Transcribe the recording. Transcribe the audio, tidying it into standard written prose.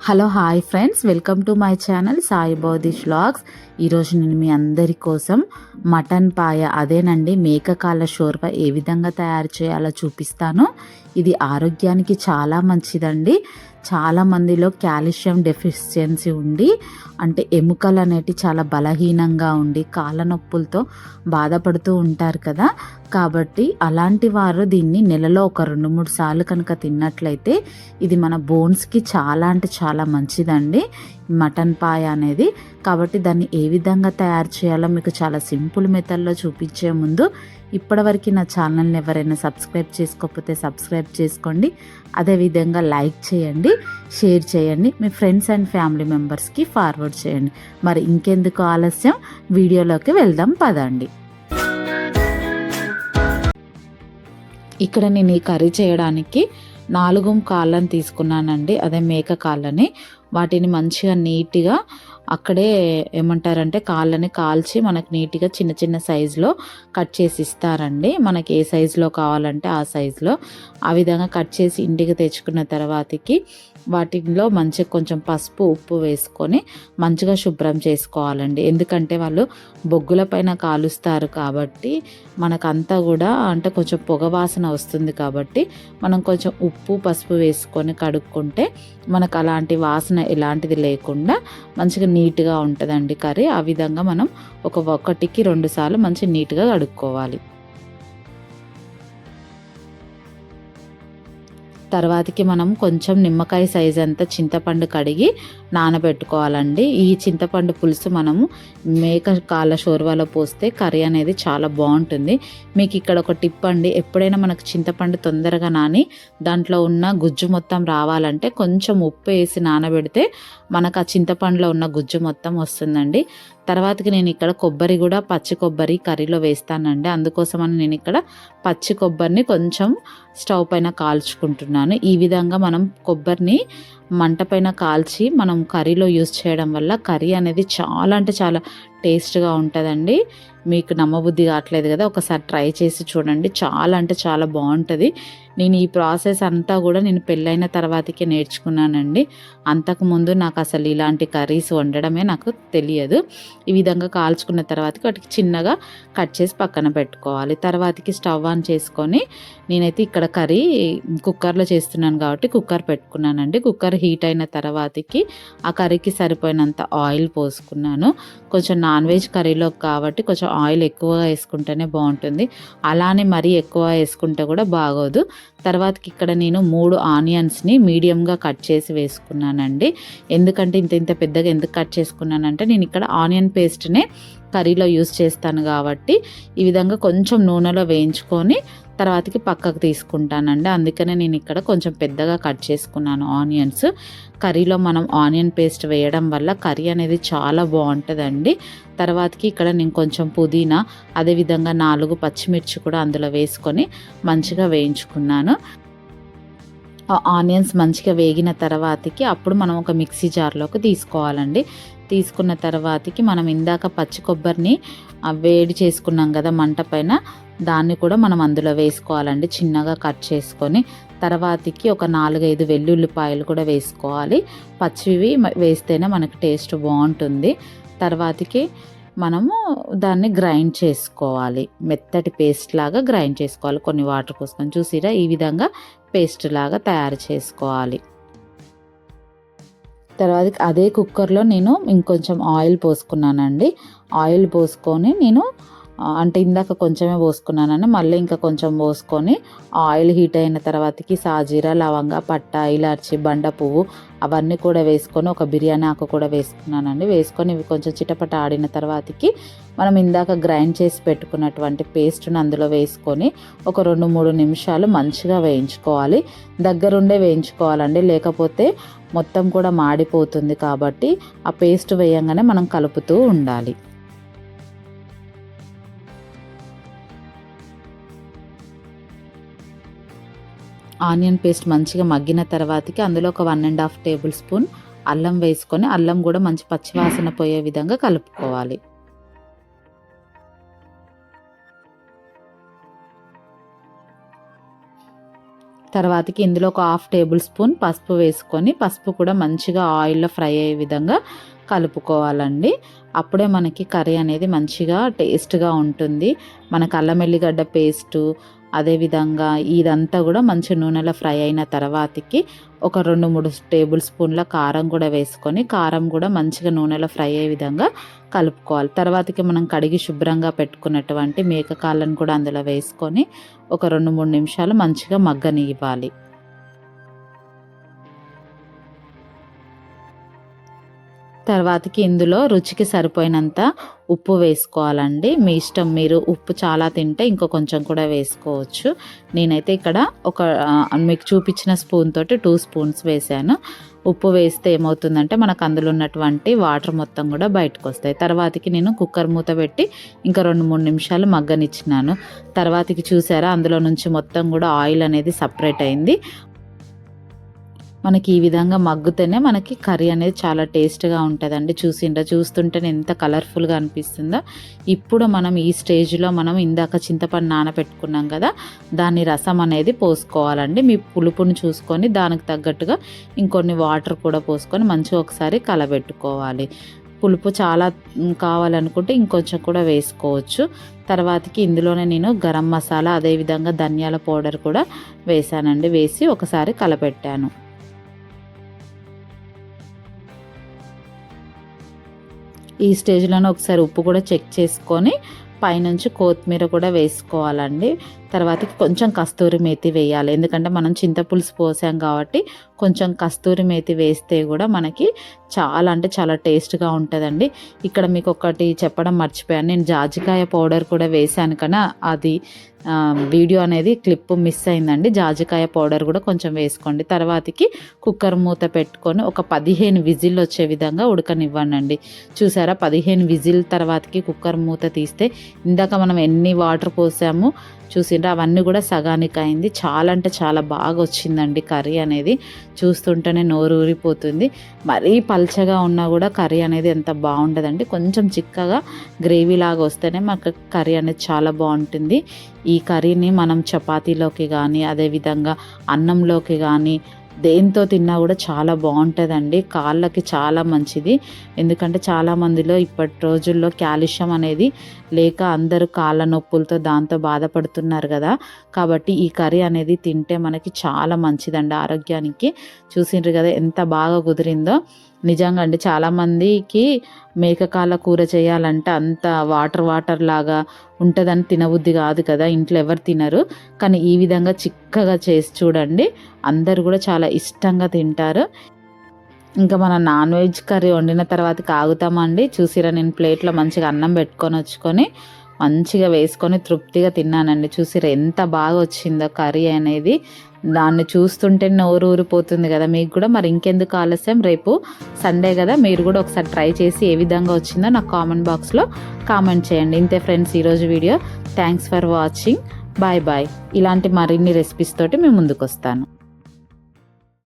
Hello hi friends, welcome to my channel Sai Baudish vlogs. ఈరోజు నేను మీ అందరి కోసం మటన్ పాయ, అదేనండి మేక కాళ్ళ షోర్బా ఏ విధంగా తయారు చేయాలో చూపిస్తాను. ఇది ఆరోగ్యానికి చాలా మంచిదండి. చాలా మందిలో కాల్షియం డెఫిషియన్సీ ఉండి, అంటే ఎముకలు అనేటివి చాలా బలహీనంగా ఉండి కాళ్ళ నొప్పులతో బాధపడుతూ ఉంటారు కదా. కాబట్టి అలాంటి వారు దీన్ని నెలలో ఒక 2-3 సార్లు కనుక తిన్నట్లయితే ఇది మన బోన్స్కి చాలా అంటే చాలా మంచిదండి మటన్ పాయ అనేది. కాబట్టి దాన్ని ఏ విధంగా తయారు చేయాలో మీకు చాలా సింపుల్ మెథడ్లో చూపించే ముందు, ఇప్పటివరకు నా ఛానల్ని ఎవరైనా సబ్స్క్రైబ్ చేసుకోకపోతే సబ్స్క్రైబ్ చేసుకోండి. అదేవిధంగా లైక్ చేయండి, షేర్ చేయండి, మీ ఫ్రెండ్స్ అండ్ ఫ్యామిలీ మెంబర్స్కి ఫార్వర్డ్ చేయండి. మరి ఇంకెందుకు ఆలస్యం, వీడియోలోకి వెళ్దాం పదండి. ఇక్కడ నేను ఈ కర్రీ చేయడానికి 4 కాళ్ళని తీసుకున్నానండి, అదే మేక కాళ్ళని. వాటిని మంచిగా నీట్గా అక్కడే ఏమంటారంటే కాళ్ళని కాల్చి మనకు నీట్గా చిన్న చిన్న సైజులో కట్ చేసి ఇస్తారండి. మనకి ఏ సైజులో కావాలంటే ఆ సైజులో ఆ విధంగా కట్ చేసి ఇంటికి తెచ్చుకున్న తర్వాతకి వాటిలో మంచిగా కొంచెం పసుపు ఉప్పు వేసుకొని మంచిగా శుభ్రం చేసుకోవాలండి. ఎందుకంటే వాళ్ళు బొగ్గుల పైన కాలుస్తారు కాబట్టి మనకంతా కూడా అంటే కొంచెం పొగ వాసన వస్తుంది. కాబట్టి మనం కొంచెం ఉప్పు పసుపు వేసుకొని కడుక్కుంటే మనకు అలాంటి వాసన ఎలాంటిది లేకుండా మంచిగా నీట్గా ఉంటుందండి కర్రీ. ఆ విధంగా మనం ఒకటికి 2 సార్లు మంచిగా నీట్గా కడుక్కోవాలి. తర్వాతకి మనం కొంచెం నిమ్మకాయ సైజ్ అంతా చింతపండు కడిగి నానబెట్టుకోవాలండి. ఈ చింతపండు పులుసు మనము మేక కాళ్ళ షోర్వాలో పోస్తే కర్రీ అనేది చాలా బాగుంటుంది. మీకు ఇక్కడ ఒక టిప్ అండి, ఎప్పుడైనా మనకు చింతపండు తొందరగా నాని దాంట్లో ఉన్న గుజ్జు మొత్తం రావాలంటే కొంచెం ఉప్పు వేసి నానబెడితే మనకు ఆ చింతపండులో ఉన్న గుజ్జు మొత్తం వస్తుందండి. తర్వాతకి నేను ఇక్కడ కొబ్బరి కూడా పచ్చి కొబ్బరి కర్రీలో వేస్తానండి. అందుకోసమని నేను ఇక్కడ పచ్చి కొబ్బరిని కొంచెం స్టవ్ పైన కాల్చుకుంటున్నాను. ఈ విధంగా మనం కొబ్బరిని మంట పైన కాల్చి మనం కర్రీలో యూజ్ చేయడం వల్ల కర్రీ అనేది చాలా అంటే చాలా టేస్ట్గా ఉంటుందండి. మీకు నమ్మబుద్ధి కావట్లేదు కదా, ఒకసారి ట్రై చేసి చూడండి, చాలా అంటే చాలా బాగుంటుంది. నేను ఈ ప్రాసెస్ అంతా కూడా నేను పెళ్ళైన తర్వాతకే నేర్చుకున్నానండి. అంతకుముందు నాకు అసలు ఇలాంటి కర్రీస్ వండడమే నాకు తెలియదు. ఈ విధంగా కాల్చుకున్న తర్వాతకి వాటికి చిన్నగా కట్ చేసి పక్కన పెట్టుకోవాలి. తర్వాతకి స్టవ్ ఆన్ చేసుకొని నేనైతే ఇక్కడ కర్రీ కుక్కర్లో చేస్తున్నాను కాబట్టి కుక్కర్ పెట్టుకున్నానండి. కుక్కర్ హీట్ అయిన తర్వాతకి ఆ కర్రీకి సరిపోయినంత ఆయిల్ పోసుకున్నాను. కొంచెం నాన్ వెజ్ కర్రీలో కాబట్టి కొంచెం ఆయిల్ ఎక్కువగా వేసుకుంటేనే బాగుంటుంది, అలానే మరీ ఎక్కువ వేసుకుంటే కూడా బాగోదు. తర్వాతకి ఇక్కడ నేను 3 ఆనియన్స్ని మీడియంగా కట్ చేసి వేసుకున్నానండి. ఎందుకంటే ఇంత పెద్దగా ఎందుకు కట్ చేసుకున్నానంటే నేను ఇక్కడ ఆనియన్ పేస్ట్నే కర్రీలో యూస్ చేస్తాను కాబట్టి ఈ విధంగా కొంచెం నూనెలో వేయించుకొని తర్వాతకి పక్కకు తీసుకుంటానండి. అందుకనే నేను ఇక్కడ కొంచెం పెద్దగా కట్ చేసుకున్నాను ఆనియన్స్. కర్రీలో మనం ఆనియన్ పేస్ట్ వేయడం వల్ల కర్రీ అనేది చాలా బాగుంటుందండి. తర్వాతకి ఇక్కడ నేను కొంచెం పుదీనా, అదేవిధంగా 4 పచ్చిమిర్చి కూడా అందులో వేసుకొని మంచిగా వేయించుకున్నాను. ఆనియన్స్ మంచిగా వేగిన తర్వాతకి అప్పుడు మనం ఒక మిక్సీ జార్లోకి తీసుకోవాలండి. తీసుకున్న తర్వాతకి మనం ఇందాక పచ్చి కొబ్బరిని వేడి చేసుకున్నాం కదా మంట పైన, దాన్ని కూడా మనం అందులో వేసుకోవాలండి చిన్నగా కట్ చేసుకొని. తర్వాతకి ఒక 4-5 వెల్లుల్లిపాయలు కూడా వేసుకోవాలి. పచ్చివి వేస్తేనే మనకు టేస్ట్ బాగుంటుంది. తర్వాతకి మనము దాన్ని గ్రైండ్ చేసుకోవాలి, మెత్తటి పేస్ట్ లాగా గ్రైండ్ చేసుకోవాలి. కొన్ని వాటర్ పోసుకొని చూసిరా ఈ విధంగా పేస్ట్ లాగా తయారు చేసుకోవాలి. తర్వాత అదే కుక్కర్లో నేను ఇంకొంచెం ఆయిల్ పోసుకున్నానండి. ఆయిల్ పోసుకొని నేను అంటే ఇందాక కొంచెమే పోసుకున్నానని మళ్ళీ ఇంకా కొంచెం పోసుకొని ఆయిల్ హీట్ అయిన తర్వాతకి సాజీరా, లవంగ, పట్ట, ఇలాచి, బండ పువ్వు అవన్నీ కూడా వేసుకొని ఒక బిర్యానీ ఆకు కూడా వేసుకున్నానండి. వేసుకొని ఇవి కొంచెం చిటపట ఆడిన తర్వాతకి మనం ఇందాక గ్రైండ్ చేసి పెట్టుకున్నటువంటి పేస్ట్ని అందులో వేసుకొని ఒక 2-3 నిమిషాలు మంచిగా వేయించుకోవాలి. దగ్గరుండే వేయించుకోవాలండి, లేకపోతే మొత్తం కూడా మాడిపోతుంది. కాబట్టి ఆ పేస్ట్ వేయంగానే మనం కలుపుతూ ఉండాలి. ఆనియన్ పేస్ట్ మంచిగా మగ్గిన తర్వాతకి అందులో ఒక 1.5 టేబుల్ స్పూన్ అల్లం వేసుకొని అల్లం కూడా మంచి పచ్చివాసన పోయే విధంగా కలుపుకోవాలి. తర్వాతకి ఇందులో ఒక 1/2 టేబుల్ స్పూన్ పసుపు వేసుకొని, పసుపు కూడా మంచిగా ఆయిల్లో ఫ్రై అయ్యే విధంగా కలుపుకోవాలండి. అప్పుడే మనకి కర్రీ అనేది మంచిగా టేస్ట్గా ఉంటుంది. మనకు అల్లం ఎల్లిగడ్డ పేస్టు, అదేవిధంగా ఇదంతా కూడా మంచి నూనెలో ఫ్రై అయిన తర్వాతకి ఒక 2-3 టేబుల్ స్పూన్ల కారం కూడా వేసుకొని, కారం కూడా మంచిగా నూనెలో ఫ్రై అయ్యే విధంగా కలుపుకోవాలి. తర్వాతకి మనం కడిగి శుభ్రంగా పెట్టుకున్నటువంటి మేక కాళ్ళను కూడా అందులో వేసుకొని ఒక 2-3 నిమిషాలు మంచిగా మగ్గనివ్వాలి. తర్వాతకి ఇందులో రుచికి సరిపోయినంత ఉప్పు వేసుకోవాలండి. మీ ఇష్టం, మీరు ఉప్పు చాలా తింటే ఇంకో కొంచెం కూడా వేసుకోవచ్చు. నేనైతే ఇక్కడ మీకు చూపించిన స్పూన్ తోటి 2 స్పూన్స్ వేసాను. ఉప్పు వేస్తే ఏమవుతుందంటే మనకు అందులో ఉన్నటువంటి వాటర్ మొత్తం కూడా బయటకు వస్తాయి. తర్వాతకి నేను కుక్కర్ మూత పెట్టి ఇంకా 2-3 నిమిషాలు మగ్గనిచ్చినాను. తర్వాతకి చూసారా, అందులో నుంచి మొత్తం కూడా ఆయిల్ అనేది సపరేట్ అయింది. మనకి ఈ విధంగా మగ్గుతేనే మనకి కర్రీ అనేది చాలా టేస్ట్గా ఉంటుందండి. చూస్తుంటేనే ఎంత కలర్ఫుల్గా అనిపిస్తుందో. ఇప్పుడు మనం ఈ స్టేజ్లో మనం ఇందాక చింతపండు నానబెట్టుకున్నాం కదా, దాని రసం అనేది పోసుకోవాలండి. మీ పులుపుని చూసుకొని దానికి తగ్గట్టుగా ఇంకొన్ని వాటర్ కూడా పోసుకొని మంచిగా ఒకసారి కలబెట్టుకోవాలి. పులుపు చాలా కావాలనుకుంటే ఇంకొంచెం కూడా వేసుకోవచ్చు. తర్వాతకి ఇందులోనే నేను గరం మసాలా, అదేవిధంగా ధనియాల పౌడర్ కూడా వేసానండి. వేసి ఒకసారి కలపెట్టాను. ఈ స్టేజ్లోనే ఒకసారి ఉప్పు కూడా చెక్ చేసుకొని పైనుంచి కొత్తిమీర కూడా వేసుకోవాలండి. తర్వాతకి కొంచెం కస్తూరి మేతి వేయాలి. ఎందుకంటే మనం చింతపులుసు పోసాం కాబట్టి కొంచెం కస్తూరి మేతి వేస్తే కూడా మనకి చాలా అంటే చాలా టేస్ట్గా ఉంటుందండి. ఇక్కడ మీకు ఒకటి చెప్పడం మర్చిపోయాను, నేను జాజికాయ పౌడర్ కూడా వేసాను కానీ అది వీడియో అనేది క్లిప్ మిస్ అయిందండి. జాజికాయ పౌడర్ కూడా కొంచెం వేసుకోండి. తర్వాతకి కుక్కర్ మూత పెట్టుకొని ఒక 15 విజిల్ వచ్చే విధంగా ఉడకనివ్వండి. చూసారా, 15 విజిల్ తర్వాతకి కుక్కర్ మూత తీస్తే ఇందాక మనం ఎన్ని వాటర్ పోసాము చూసిండ్రా, అవన్నీ కూడా సగానికి అయింది. చాలా అంటే చాలా బాగా వచ్చిందండి కర్రీ అనేది. చూస్తుంటేనే నోరు ఊరిపోతుంది. మరీ పల్చగా ఉన్నా కూడా కర్రీ అనేది ఎంత బాగుంటుందండి. కొంచెం చిక్కగా గ్రేవీ లాగా వస్తేనే మాకు కర్రీ అనేది చాలా బాగుంటుంది. ఈ కర్రీని మనం చపాతీలోకి కానీ, అదేవిధంగా అన్నంలోకి కానీ దేంతో తిన్నా కూడా చాలా బాగుంటుందండి. కాళ్ళకి చాలా మంచిది. ఎందుకంటే చాలామందిలో ఇప్పటి రోజుల్లో కాల్షియం అనేది లేక అందరూ కాళ్ళ నొప్పులతో దాంతో బాధపడుతున్నారు కదా. కాబట్టి ఈ కర్రీ అనేది తింటే మనకి చాలా మంచిదండి ఆరోగ్యానికి. చూసిండ్రు కదా ఎంత బాగా కుదిరిందో. నిజంగా అండి, చాలామందికి మేకకాళ్ళ కూర చేయాలంటే అంత వాటర్ లాగా ఉంటుందని తినబుద్ధి కాదు కదా, ఇంట్లో ఎవరు తినరు. కానీ ఈ విధంగా చిక్కగా చేసి చూడండి, అందరు కూడా చాలా ఇష్టంగా తింటారు. ఇంకా మన నాన్ వెజ్ కర్రీ వండిన తర్వాత ఆగుతామండి. చూసిరా, నేను ప్లేట్లో మంచిగా అన్నం పెట్టుకొని వచ్చుకొని మంచిగా వేసుకొని తృప్తిగా తిన్నానండి. చూసిరా ఎంత బాగా వచ్చిందో కర్రీ అనేది. దాన్ని చూస్తుంటే నోరు ఊరిపోతుంది కదా మీకు కూడా. మరి ఇంకెందుకు ఆలస్యం, రేపు సండే కదా, మీరు కూడా ఒకసారి ట్రై చేసి ఏ విధంగా వచ్చిందో నాకు కామెంట్ బాక్స్లో కామెంట్ చేయండి. ఇంతే ఫ్రెండ్స్ ఈరోజు video. Thanks for watching. Bye bye. ఇలాంటి మరిన్ని రెసిపీస్ తోటి మేము ముందుకు వస్తాను.